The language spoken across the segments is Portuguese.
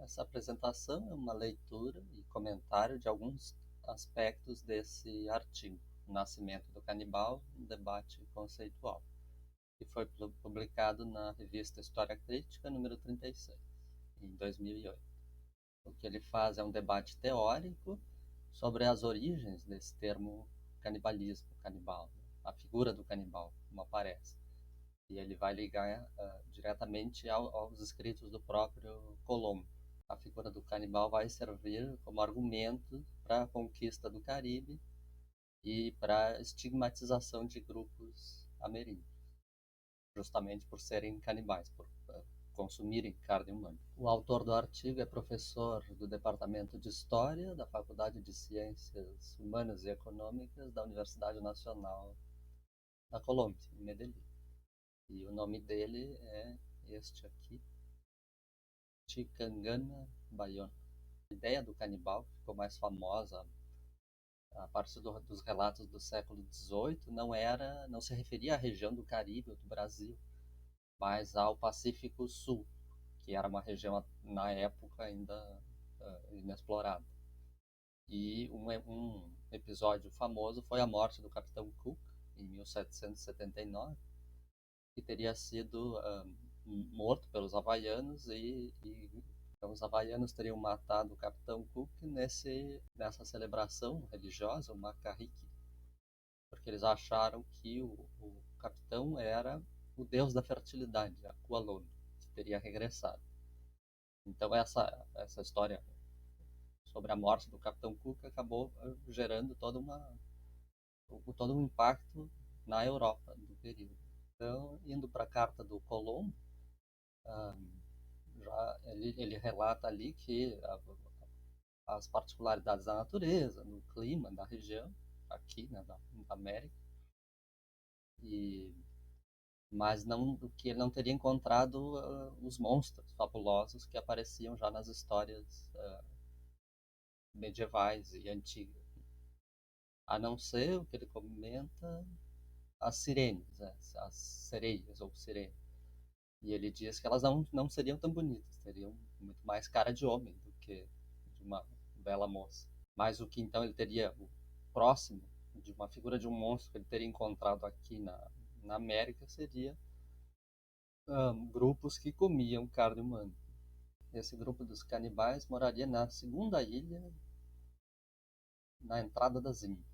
Essa apresentação é uma leitura e comentário de alguns aspectos desse artigo, O Nascimento do Canibal, um debate conceitual, que foi publicado na revista História Crítica, número 36, em 2008. O que ele faz é um debate teórico sobre as origens desse termo canibalismo, canibal, a figura do canibal, como aparece. E ele vai ligar diretamente aos escritos do próprio Colombo. A figura do canibal vai servir como argumento para a conquista do Caribe e para a estigmatização de grupos ameríndios, justamente por serem canibais, por consumirem carne humana. O autor do artigo é professor do Departamento de História da Faculdade de Ciências Humanas e Econômicas da Universidade Nacional da Colômbia, em Medellín. E o nome dele é este aqui, Chicangana Bayona. A ideia do canibal ficou mais famosa a partir dos relatos do século XVIII, não se referia à região do Caribe ou do Brasil, mas ao Pacífico Sul, que era uma região na época ainda inexplorada. E um episódio famoso foi a morte do Capitão Cook, em 1779, que teria sido morto pelos havaianos então, os havaianos teriam matado o Capitão Cook nessa celebração religiosa, o Macarrique, porque eles acharam que o capitão era o deus da fertilidade, a Kualono, que teria regressado. Então essa história sobre a morte do Capitão Cook acabou gerando todo um impacto na Europa do período. Então, indo para a carta do Colombo, ele relata ali que as particularidades da natureza, no clima da região, aqui, né, da América, mas que ele não teria encontrado os monstros fabulosos que apareciam já nas histórias medievais e antigas. A não ser o que ele comenta, as sirenes, as sereias ou sirenes. E ele diz que elas não seriam tão bonitas, teriam muito mais cara de homem do que de uma bela moça. Mas o que então ele teria próximo de uma figura de um monstro que ele teria encontrado aqui na América seria grupos que comiam carne humana. Esse grupo dos canibais moraria na segunda ilha, na entrada das Índias.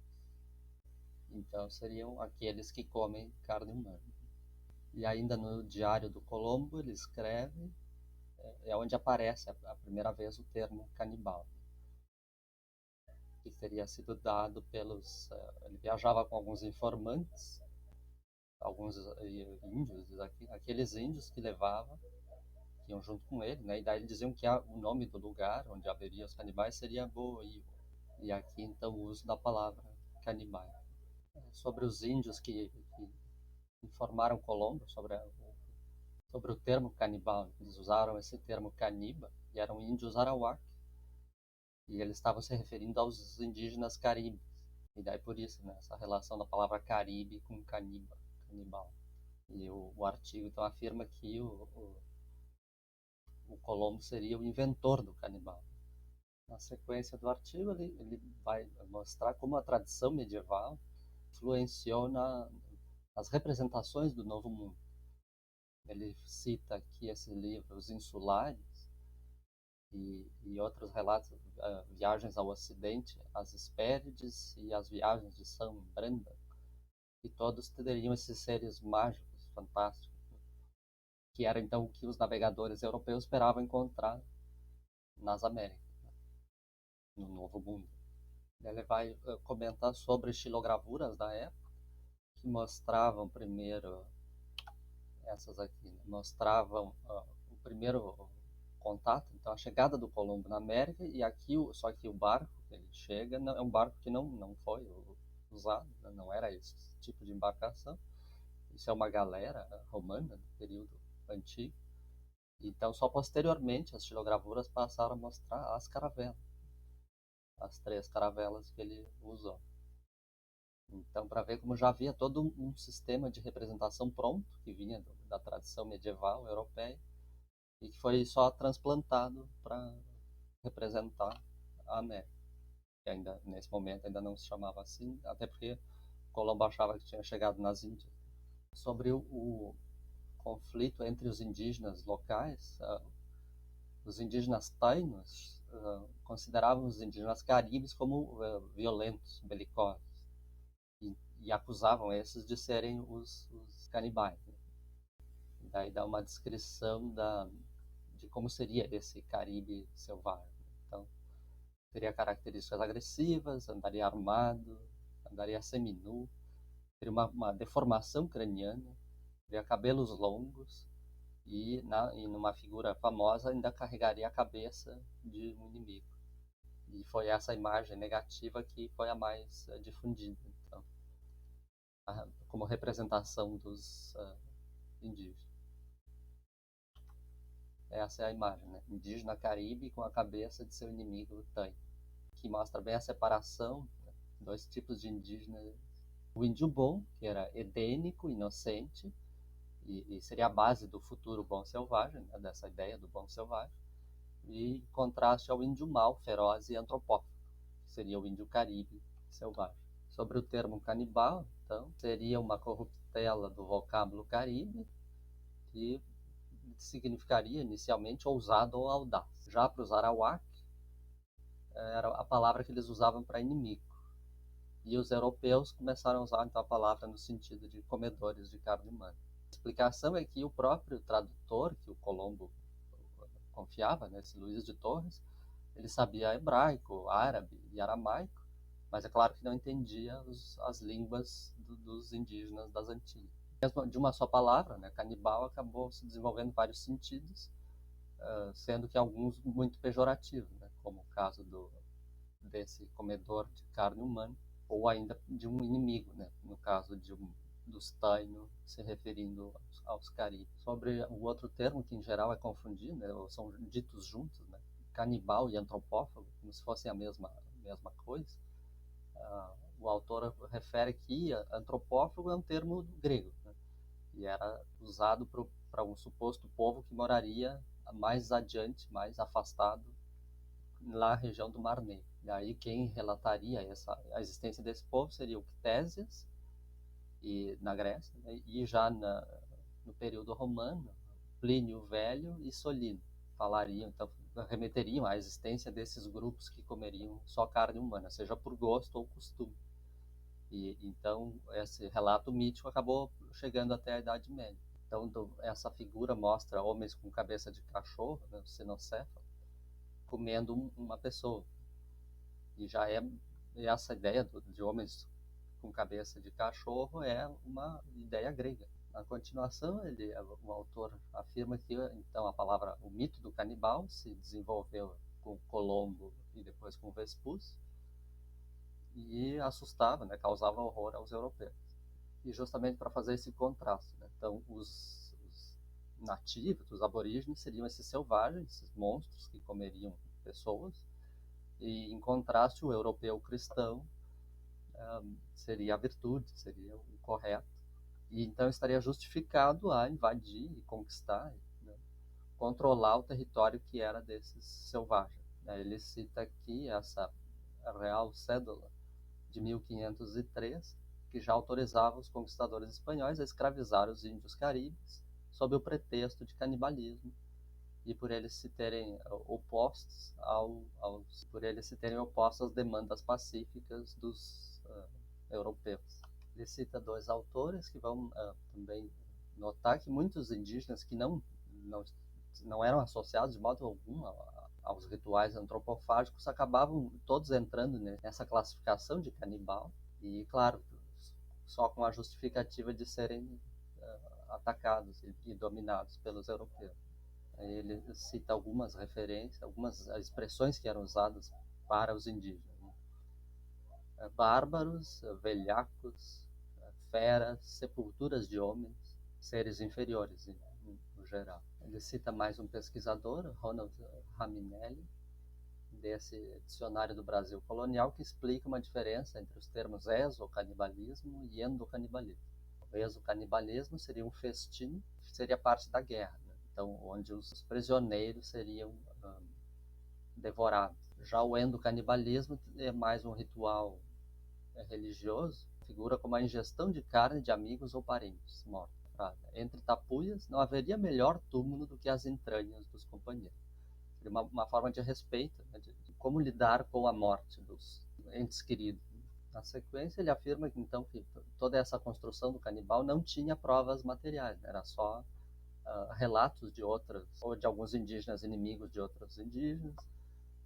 Então seriam aqueles que comem carne humana. E ainda no Diário do Colombo ele escreve, é onde aparece a primeira vez o termo canibal, que teria sido dado pelos... ele viajava com alguns informantes, alguns índios, aqueles índios que iam junto com ele, né? E daí eles diziam que o nome do lugar onde haveria os canibais seria Boio. E aqui então o uso da palavra canibais. Sobre os índios que informaram Colombo sobre o termo canibal, eles usaram esse termo caniba e eram índios arawak. E eles estavam se referindo aos indígenas caribes. E daí por isso, né, essa relação da palavra caribe com canibal. E o artigo então afirma que o Colombo seria o inventor do canibal. Na sequência do artigo, ele vai mostrar como a tradição medieval influenciou nas representações do Novo Mundo. Ele cita aqui esse livro, Os Insulares, e outros relatos, viagens ao Ocidente, as Hespérides e as viagens de São Brenda, e todos teriam esses seres mágicos, fantásticos, que era então o que os navegadores europeus esperavam encontrar nas Américas, no Novo Mundo. Ele vai comentar sobre estilogravuras da época, que mostravam primeiro, essas aqui, né, mostravam o primeiro contato, então a chegada do Colombo na América, e aqui, só que o barco que ele chega é um barco que não foi usado, né, não era esse tipo de embarcação, isso é uma galera romana do período antigo, então só posteriormente as estilogravuras passaram a mostrar as caravelas, as 3 caravelas que ele usou. Então, para ver como já havia todo um sistema de representação pronto, que vinha da tradição medieval europeia, e que foi só transplantado para representar a América, que ainda nesse momento ainda não se chamava assim, até porque Colombo achava que tinha chegado nas Índias. Sobre o conflito entre os indígenas locais, os indígenas tainos consideravam os indígenas caribes como violentos, belicosos, e acusavam esses de serem os canibais. Né? E daí dá uma descrição de como seria esse Caribe selvagem. Então, teria características agressivas, andaria armado, andaria seminu, teria uma deformação craniana, teria cabelos longos e numa figura famosa ainda carregaria a cabeça de um inimigo. E foi essa imagem negativa que foi a mais difundida, então, como representação dos indígenas. Essa é a imagem, né? Indígena caribe com a cabeça de seu inimigo Tanho, que mostra bem a separação, né? Dois tipos de indígenas. O índio bom, que era edênico, inocente, e seria a base do futuro bom selvagem, né? Dessa ideia do bom selvagem, e em contraste ao índio mau, feroz e antropófago, que seria o índio caribe selvagem. Sobre o termo canibal, então, seria uma corruptela do vocábulo caribe, que significaria inicialmente ousado ou audaz. Já para os arawak, era a palavra que eles usavam para inimigo. E os europeus começaram a usar então a palavra no sentido de comedores de carne humana. A explicação é que o próprio tradutor, que o Colombo confiava, né, esse Luís de Torres, ele sabia hebraico, árabe e aramaico, mas é claro que não entendia as línguas dos indígenas das Antilhas. De uma só palavra, né, canibal, acabou se desenvolvendo vários sentidos, sendo que alguns muito pejorativos, né, como o caso desse comedor de carne humana, ou ainda de um inimigo, né, no caso dos Taino, se referindo aos caribes. Sobre o outro termo, que em geral é confundido, né, são ditos juntos, né, canibal e antropófago, como se fossem a mesma coisa. O autor refere que antropófago é um termo grego, né, e era usado para um suposto povo que moraria mais adiante, mais afastado, na região do Mar Negro. E aí quem relataria a existência desse povo seria o Ctésias, na Grécia, né, e já no período romano, Plínio o Velho e Solino falariam, então remeteriam à existência desses grupos que comeriam só carne humana, seja por gosto ou costume. E então esse relato mítico acabou chegando até a Idade Média. Então essa figura mostra homens com cabeça de cachorro, né, sinocéfalo, comendo uma pessoa. E já essa ideia de homens com cabeça de cachorro é uma ideia grega. Na continuação, o autor afirma que então o mito do canibal se desenvolveu com Colombo e depois com Vespucci e assustava, né, causava horror aos europeus. E justamente para fazer esse contraste, né? Então os nativos, os aborígenes, seriam esses selvagens, esses monstros que comeriam pessoas, e em contraste o europeu cristão seria a virtude, seria o correto, e então estaria justificado a invadir e conquistar, né, controlar o território que era desses selvagens. Ele cita aqui essa Real Cédula de 1503, que já autorizava os conquistadores espanhóis a escravizar os índios caribes sob o pretexto de canibalismo, e por eles se terem opostos às demandas pacíficas dos europeus. Ele cita dois autores que vão também notar que muitos indígenas que não eram associados de modo algum aos rituais antropofágicos acabavam todos entrando nessa classificação de canibal, e claro, só com a justificativa de serem atacados e dominados pelos europeus. Ele cita algumas referências, algumas expressões que eram usadas para os indígenas, né? Bárbaros, velhacos, feras, sepulturas de homens, seres inferiores no geral. Ele cita mais um pesquisador, Ronald Raminelli, desse dicionário do Brasil colonial, que explica uma diferença entre os termos exocanibalismo e endocanibalismo. O exocanibalismo seria um festim, seria parte da guerra, né? então onde os prisioneiros seriam devorados. Já o endocanibalismo é mais um ritual religioso, figura como a ingestão de carne de amigos ou parentes mortos. Entre tapuias, não haveria melhor túmulo do que as entranhas dos companheiros. Seria uma forma de respeito, né, de como lidar com a morte dos entes queridos. Na sequência, ele afirma que, então, que toda essa construção do canibal não tinha provas materiais, né, era só relatos de outras, ou de alguns indígenas inimigos de outros indígenas,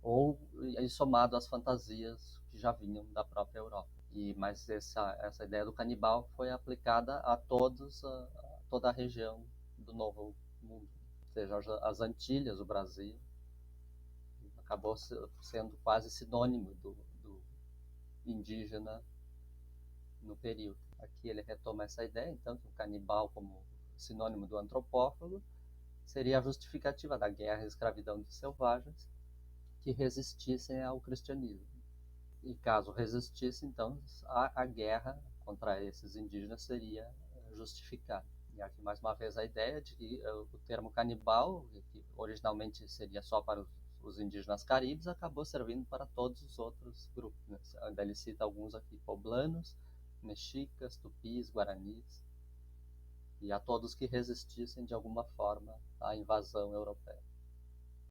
ou e somado às fantasias que já vinham da própria Europa. Mas essa ideia do canibal foi aplicada a toda a região do Novo Mundo, ou seja, as Antilhas, o Brasil, acabou sendo quase sinônimo do indígena no período. Aqui ele retoma essa ideia, então, que o canibal, como sinônimo do antropófago, seria a justificativa da guerra e escravidão dos selvagens que resistissem ao cristianismo. E caso resistisse, então, a guerra contra esses indígenas seria justificada. E aqui, mais uma vez, a ideia de que o termo canibal, que originalmente seria só para os indígenas caribes, acabou servindo para todos os outros grupos, né? Ainda ele cita alguns aqui: poblanos, mexicas, tupis, guaranis, e a todos que resistissem de alguma forma à invasão europeia.